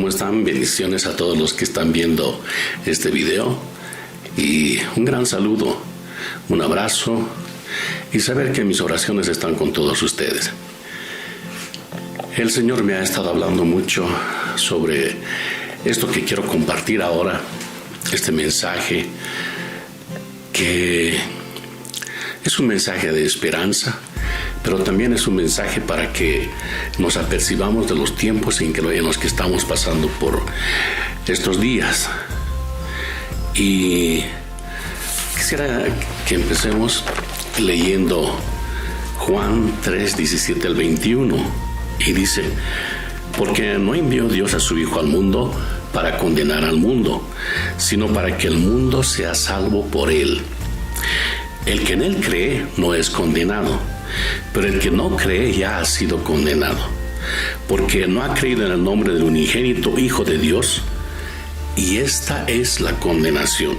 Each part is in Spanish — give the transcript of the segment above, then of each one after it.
¿cómo están? Bendiciones a todos los que están viendo este video y un gran saludo, un abrazo y saber que mis oraciones están con todos ustedes. El Señor me ha estado hablando mucho sobre esto que quiero compartir ahora, este mensaje que es un mensaje de esperanza, pero también es un mensaje para que nos apercibamos de los tiempos en los que estamos pasando por estos días. Y quisiera que empecemos leyendo Juan 3, 17 al 21, y dice: porque no envió Dios a su Hijo al mundo para condenar al mundo, sino para que el mundo sea salvo por él. El que en él cree no es condenado, pero el que no cree ya ha sido condenado, porque no ha creído en el nombre del unigénito Hijo de Dios. Y esta es la condenación,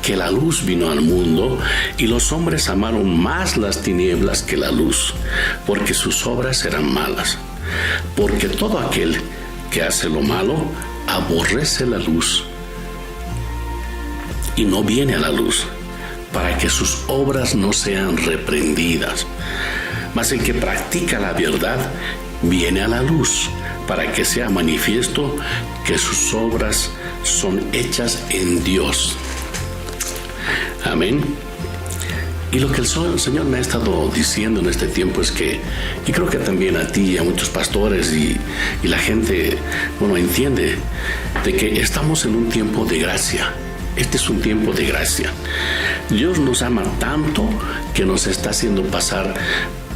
que la luz vino al mundo, y los hombres amaron más las tinieblas que la luz, porque sus obras eran malas. Porque todo aquel que hace lo malo aborrece la luz y no viene a la luz, para que sus obras no sean reprendidas. Mas el que practica la verdad viene a la luz, para que sea manifiesto que sus obras son hechas en Dios. Amén. Y lo que el Señor me ha estado diciendo en este tiempo es que, y creo que también a ti y a muchos pastores y la gente, entiende de que estamos en un tiempo de gracia. Este es un tiempo de gracia. Dios nos ama tanto que nos está haciendo pasar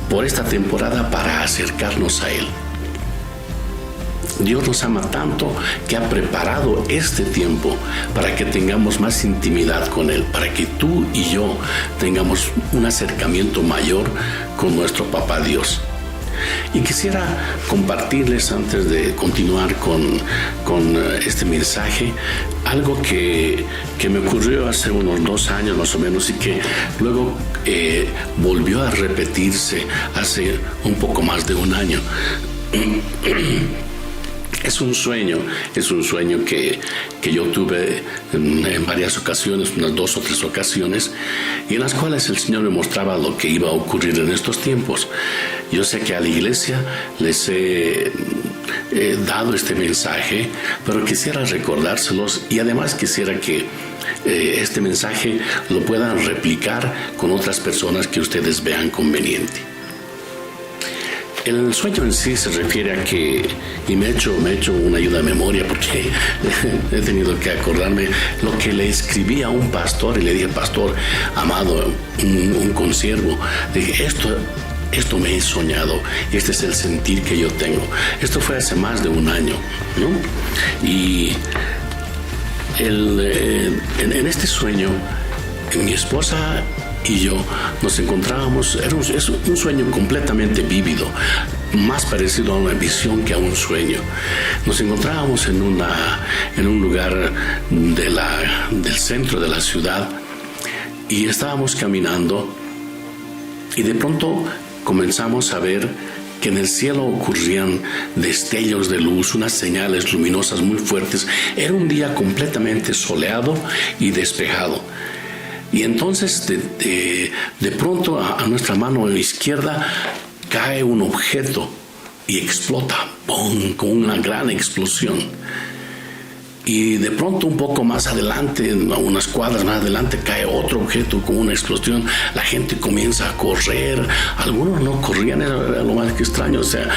por esta temporada para acercarnos a Él. Dios nos ama tanto que ha preparado este tiempo para que tengamos más intimidad con Él, para que tú y yo tengamos un acercamiento mayor con nuestro Papá Dios. Y quisiera compartirles, antes de continuar con este mensaje, algo que me ocurrió hace unos 2 años más o menos, y que luego volvió a repetirse hace un poco más de 1 año. Es un sueño que yo tuve en varias ocasiones, unas 2 o 3 ocasiones, y en las cuales el Señor me mostraba lo que iba a ocurrir en estos tiempos. Yo sé que a la iglesia les he dado este mensaje, pero quisiera recordárselos, y además quisiera que este mensaje lo puedan replicar con otras personas que ustedes vean conveniente. El sueño en sí se refiere a que, y me he hecho una ayuda de memoria, porque he tenido que acordarme lo que le escribí a un pastor, y le dije: pastor amado, un consiervo, le dije, esto me he soñado, y este es el sentir que yo tengo. Esto fue hace más de 1 año, ¿no? Y en este sueño, mi esposa y yo nos encontrábamos, es un sueño completamente vívido, más parecido a una visión que a un sueño. Nos encontrábamos en un lugar del centro de la ciudad, y estábamos caminando, y de pronto comenzamos a ver que en el cielo ocurrían destellos de luz, unas señales luminosas muy fuertes. Era un día completamente soleado y despejado. Y entonces de pronto a nuestra mano izquierda cae un objeto y explota, ¡pum!, con una gran explosión. Y de pronto, un poco más adelante, a unas cuadras más adelante, cae otro objeto con una explosión. La gente comienza a correr. Algunos no corrían, era lo más extraño, o sea,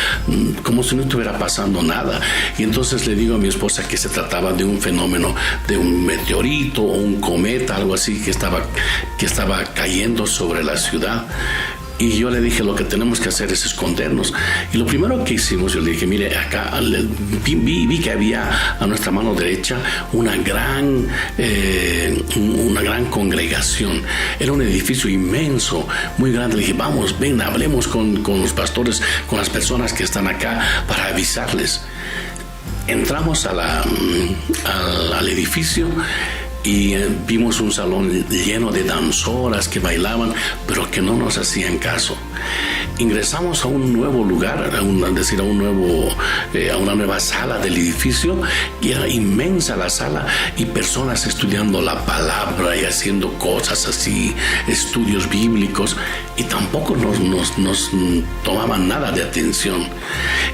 como si no estuviera pasando nada. Y entonces le digo a mi esposa que se trataba de un fenómeno, de un meteorito o un cometa, algo así, que estaba cayendo sobre la ciudad. Y yo le dije: lo que tenemos que hacer es escondernos. Y lo primero que hicimos, yo le dije: mire, acá vi que había a nuestra mano derecha una gran congregación. Era un edificio inmenso, muy grande. Le dije: vamos, ven, hablemos con los pastores, con las personas que están acá, para avisarles. Entramos al edificio, y vimos un salón lleno de danzoras que bailaban, pero que no nos hacían caso. ingresamos a un nuevo lugar, a una nueva sala del edificio, y era inmensa la sala y personas estudiando la palabra y haciendo cosas así, estudios bíblicos, y tampoco nos tomaban nada de atención.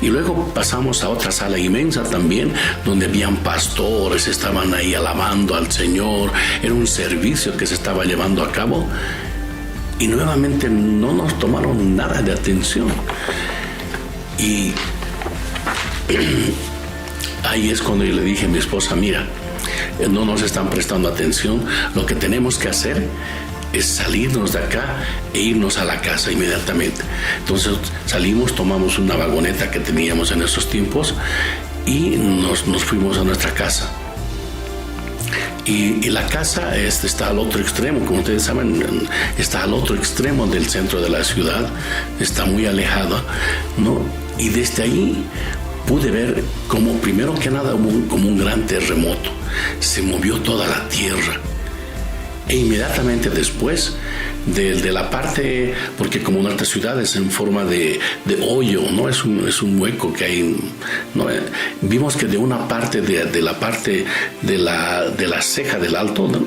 Y luego pasamos a otra sala inmensa también, donde habían pastores, estaban ahí alabando al Señor, era un servicio que se estaba llevando a cabo, y nuevamente no nos tomaron nada de atención. Y ahí es cuando yo le dije a mi esposa: mira, no nos están prestando atención, lo que tenemos que hacer es salirnos de acá e irnos a la casa inmediatamente. Entonces salimos, tomamos una vagoneta que teníamos en esos tiempos y nos fuimos a nuestra casa. Y la casa está al otro extremo, como ustedes saben, está al otro extremo del centro de la ciudad, está muy alejada, ¿no? Y desde ahí pude ver como, primero que nada, como un gran terremoto. Se movió toda la tierra. E inmediatamente después de la parte, porque como nuestra ciudad es en forma de hoyo, ¿no? Es un hueco que hay, ¿no? Vimos que de una parte de la ceja del alto, ¿no?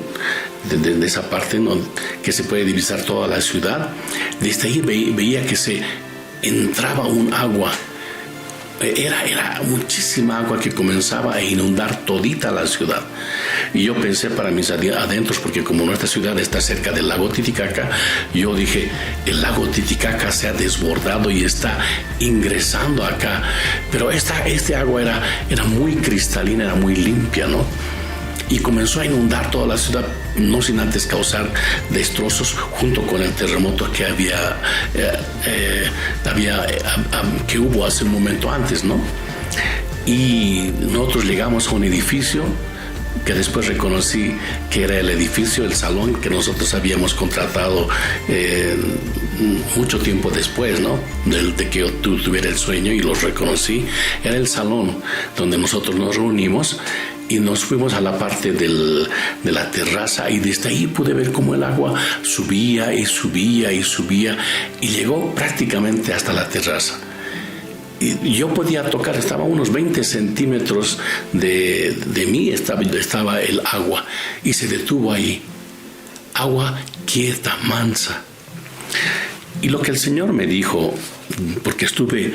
de esa parte, ¿no? Que se puede divisar toda la ciudad, desde ahí veía que se entraba un agua. Era muchísima agua que comenzaba a inundar todita la ciudad. Y yo pensé para mis adentros, porque como nuestra ciudad está cerca del lago Titicaca, yo dije: el lago Titicaca se ha desbordado y está ingresando acá. Pero este agua era muy cristalina, era muy limpia, ¿no? Y comenzó a inundar toda la ciudad, no sin antes causar destrozos, junto con el terremoto que que hubo hace un momento antes, ¿no? Y nosotros llegamos a un edificio que después reconocí que era el edificio, el salón que nosotros habíamos contratado mucho tiempo después, ¿no? De que yo tuviera el sueño, y los reconocí. Era el salón donde nosotros nos reunimos. Y nos fuimos a la parte de la terraza, y desde ahí pude ver cómo el agua subía y subía y subía, y llegó prácticamente hasta la terraza. Y yo podía tocar, estaba a unos 20 centímetros de mí, estaba el agua, y se detuvo ahí. Agua quieta, mansa. Y lo que el Señor me dijo, porque estuve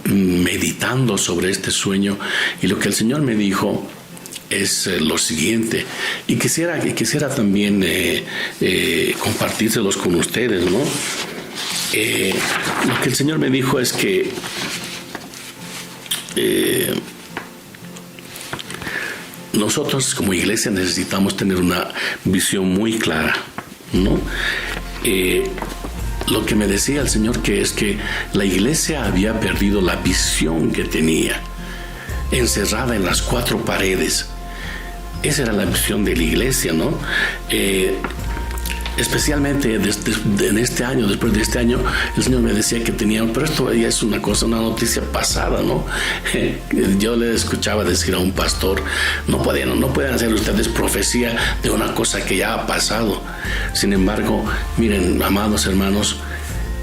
meditando sobre este sueño, y lo que el Señor me dijo es lo siguiente, y quisiera también compartírselos con ustedes, ¿no? Lo que el Señor me dijo es que nosotros como iglesia necesitamos tener una visión muy clara, ¿no? Lo que me decía el Señor es que la iglesia había perdido la visión que tenía, encerrada en las 4 paredes. Esa era la visión de la iglesia, ¿no? Especialmente en este año, después de este año, el Señor me decía que tenían, pero esto ya es una noticia pasada, ¿no? Yo le escuchaba decir a un pastor: no pueden hacer ustedes profecía de una cosa que ya ha pasado. Sin embargo, miren, amados hermanos,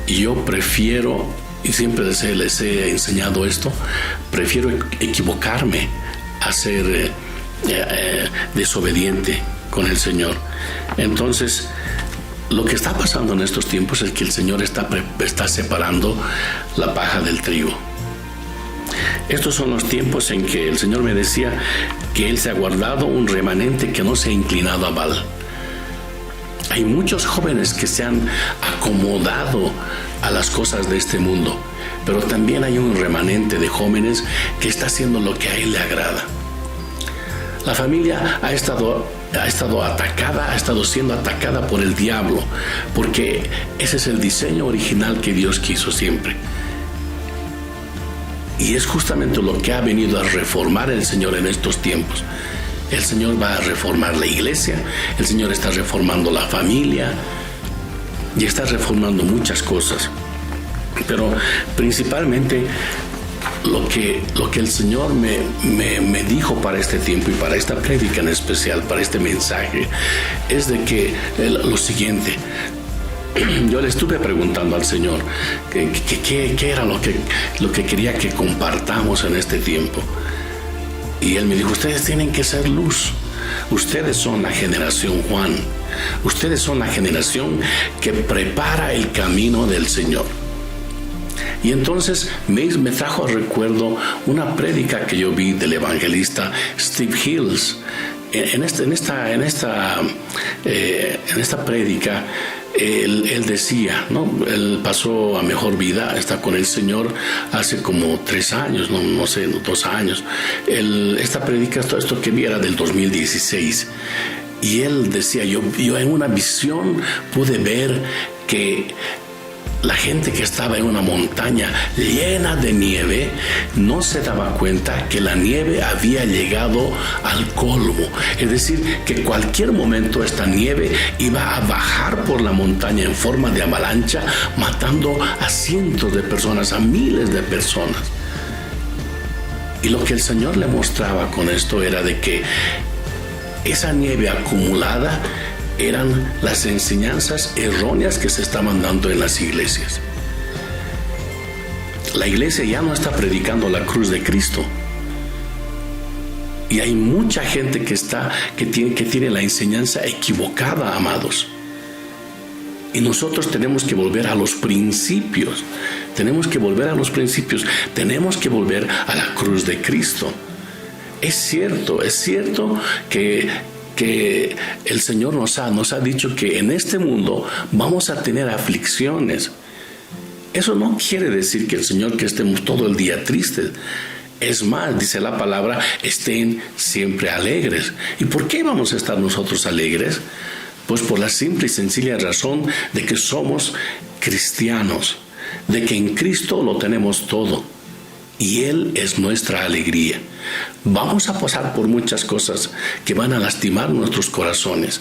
yo prefiero, y siempre les he enseñado esto, prefiero equivocarme a ser desobediente con el Señor. Entonces, lo que está pasando en estos tiempos es que el Señor está separando la paja del trigo. Estos son los tiempos en que el Señor me decía que Él se ha guardado un remanente que no se ha inclinado a Baal. Hay muchos jóvenes que se han acomodado a las cosas de este mundo, pero también hay un remanente de jóvenes que está haciendo lo que a Él le agrada. La familia ha estado atacada, ha estado siendo atacada por el diablo, porque ese es el diseño original que Dios quiso siempre. Y es justamente lo que ha venido a reformar el Señor en estos tiempos. El Señor va a reformar la iglesia, el Señor está reformando la familia y está reformando muchas cosas. Pero principalmente lo que el Señor me dijo para este tiempo y para esta prédica en especial, para este mensaje, es de que lo siguiente: yo le estuve preguntando al Señor qué era lo que quería que compartamos en este tiempo. Y Él me dijo, ustedes tienen que ser luz. Ustedes son la generación Juan. Ustedes son la generación que prepara el camino del Señor. Y entonces me trajo al recuerdo una prédica que yo vi del evangelista Steve Hills. En esta prédica, él decía, ¿no? Él pasó a mejor vida, está con el Señor hace como 3 años, no sé, 2 años. Esta prédica, todo esto que vi era del 2016. Y él decía, yo en una visión pude ver que la gente que estaba en una montaña llena de nieve no se daba cuenta que la nieve había llegado al colmo. Es decir, que cualquier momento esta nieve iba a bajar por la montaña en forma de avalancha, matando a cientos de personas, a miles de personas. Y lo que el Señor le mostraba con esto era de que esa nieve acumulada eran las enseñanzas erróneas que se estaban dando en las iglesias. La iglesia ya no está predicando la cruz de Cristo. Y hay mucha gente que tiene la enseñanza equivocada, amados. Y nosotros tenemos que volver a los principios. Tenemos que volver a los principios. Tenemos que volver a la cruz de Cristo. Es cierto que el Señor nos ha dicho que en este mundo vamos a tener aflicciones. Eso no quiere decir que el Señor que estemos todo el día tristes. Es más, dice la palabra, estén siempre alegres. ¿Y por qué vamos a estar nosotros alegres? Pues por la simple y sencilla razón de que somos cristianos, de que en Cristo lo tenemos todo. Y Él es nuestra alegría. Vamos a pasar por muchas cosas que van a lastimar nuestros corazones,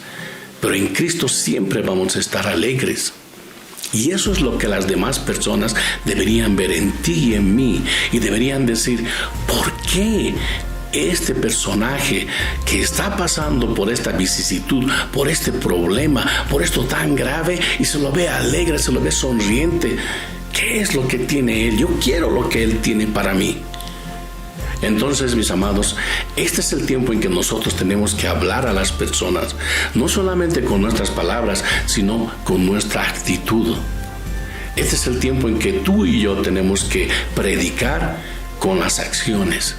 pero en Cristo siempre vamos a estar alegres. Y eso es lo que las demás personas deberían ver en ti y en mí, y deberían decir, ¿por qué este personaje que está pasando por esta vicisitud, por este problema, por esto tan grave, y se lo ve alegre, se lo ve sonriente? ¿Qué es lo que tiene Él? Yo quiero lo que Él tiene para mí. Entonces, mis amados, este es el tiempo en que nosotros tenemos que hablar a las personas, no solamente con nuestras palabras, sino con nuestra actitud. Este es el tiempo en que tú y yo tenemos que predicar con las acciones.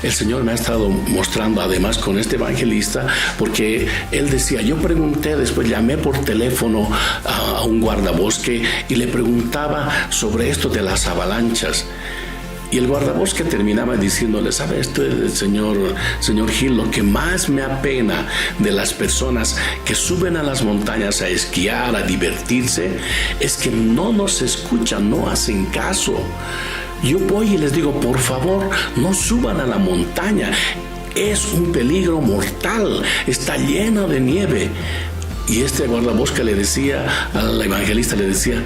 El Señor me ha estado mostrando además con este evangelista, porque él decía, yo pregunté, después llamé por teléfono a un guardabosque y le preguntaba sobre esto de las avalanchas. Y el guardabosque terminaba diciéndole, ¿sabe esto, señor Gil? Lo que más me apena de las personas que suben a las montañas a esquiar, a divertirse, es que no nos escuchan, no hacen caso. Yo voy y les digo, por favor, no suban a la montaña. Es un peligro mortal, está lleno de nieve. Y este guardabosque le decía, al evangelista le decía,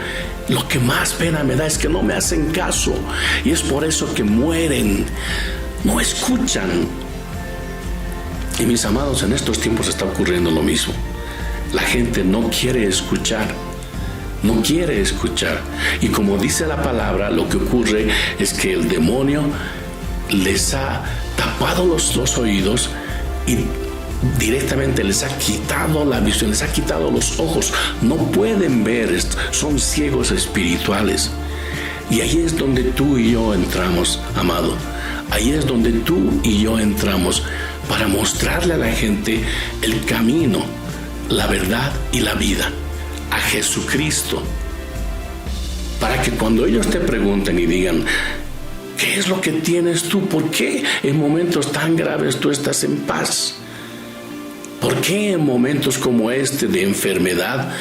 lo que más pena me da es que no me hacen caso. Y es por eso que mueren, no escuchan. Y mis amados, en estos tiempos está ocurriendo lo mismo. La gente no quiere escuchar. No quiere escuchar. Y como dice la palabra, lo que ocurre es que el demonio les ha tapado los oídos y directamente les ha quitado la visión, les ha quitado los ojos. No pueden ver, son ciegos espirituales. Y ahí es donde tú y yo entramos, amado. Ahí es donde tú y yo entramos para mostrarle a la gente el camino, la verdad y la vida, a Jesucristo. Para que cuando ellos te pregunten y digan, ¿qué es lo que tienes tú? ¿Por qué en momentos tan graves tú estás en paz? ¿Por qué en momentos como este de enfermedad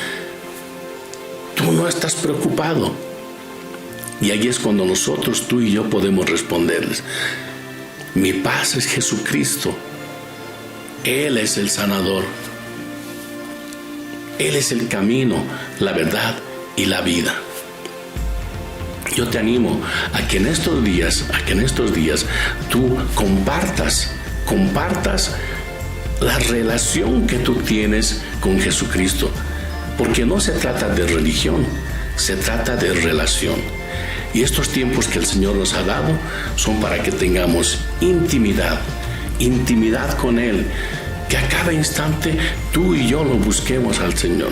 tú no estás preocupado? Y ahí es cuando nosotros, tú y yo, podemos responderles, mi paz es Jesucristo. Él es el sanador. Él es el camino, la verdad y la vida. Yo te animo a que en estos días, tú compartas la relación que tú tienes con Jesucristo. porque no se trata de religión, se trata de relación. Y estos tiempos que el Señor nos ha dado son para que tengamos intimidad con Él, que a cada instante tú y yo lo busquemos al Señor,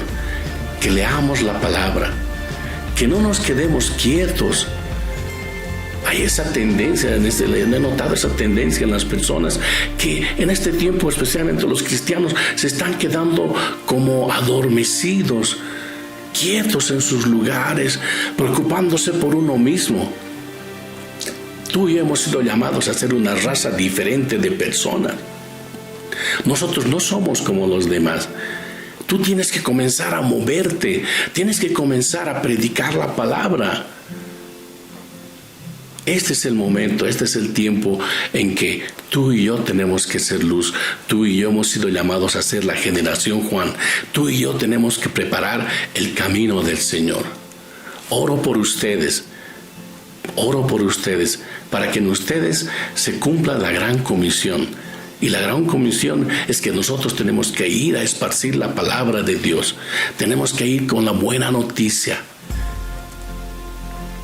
que leamos la palabra, que no nos quedemos quietos. Hay esa tendencia, he notado esa tendencia en las personas que en este tiempo, especialmente los cristianos, se están quedando como adormecidos, quietos en sus lugares, preocupándose por uno mismo. Tú y yo hemos sido llamados a ser una raza diferente de personas. Nosotros no somos como los demás. Tú tienes que comenzar a moverte, tienes que comenzar a predicar la palabra. Este es el momento, este es el tiempo en que tú y yo tenemos que ser luz. Tú y yo hemos sido llamados a ser la generación Juan. Tú y yo tenemos que preparar el camino del Señor. Oro por ustedes para que en ustedes se cumpla la gran comisión. Y la gran comisión es que nosotros tenemos que ir a esparcir la palabra de Dios. Tenemos que ir con la buena noticia.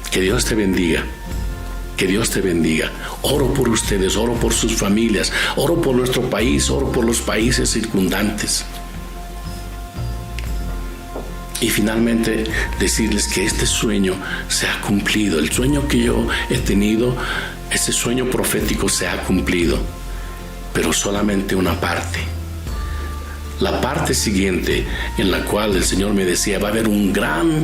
Que Dios te bendiga. Que Dios te bendiga. Oro por ustedes, oro por sus familias, oro por nuestro país, oro por los países circundantes. Y finalmente decirles que este sueño se ha cumplido. El sueño que yo he tenido, ese sueño profético se ha cumplido, pero solamente una parte. La parte siguiente, en la cual el Señor me decía, va a haber un gran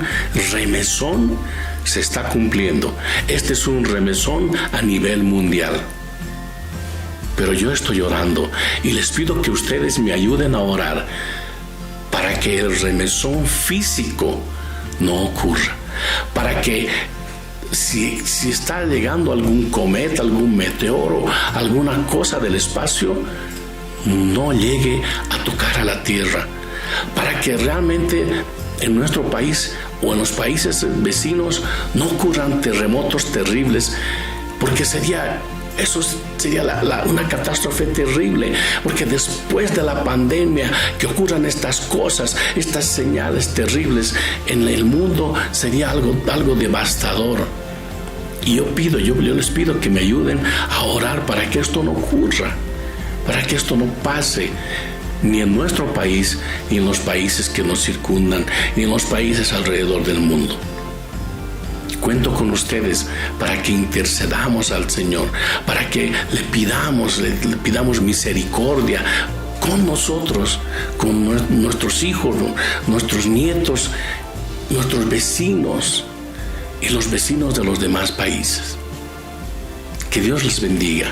remesón, se está cumpliendo. Este es un remesón a nivel mundial. Pero yo estoy orando y les pido que ustedes me ayuden a orar para que el remesón físico no ocurra. Para que si está llegando algún cometa, algún meteoro, alguna cosa del espacio, no llegue a tocar a la tierra. Para que realmente en nuestro país o en los países vecinos no ocurran terremotos terribles, porque eso sería una catástrofe terrible, porque después de la pandemia que ocurran estas cosas, estas señales terribles en el mundo, sería algo devastador. Y yo les pido que me ayuden a orar para que esto no ocurra, para que esto no pase, ni en nuestro país, ni en los países que nos circundan, ni en los países alrededor del mundo. Cuento con ustedes para que intercedamos al Señor, para que le pidamos misericordia con nosotros, con nuestros hijos, nuestros nietos, nuestros vecinos y los vecinos de los demás países. Que Dios les bendiga.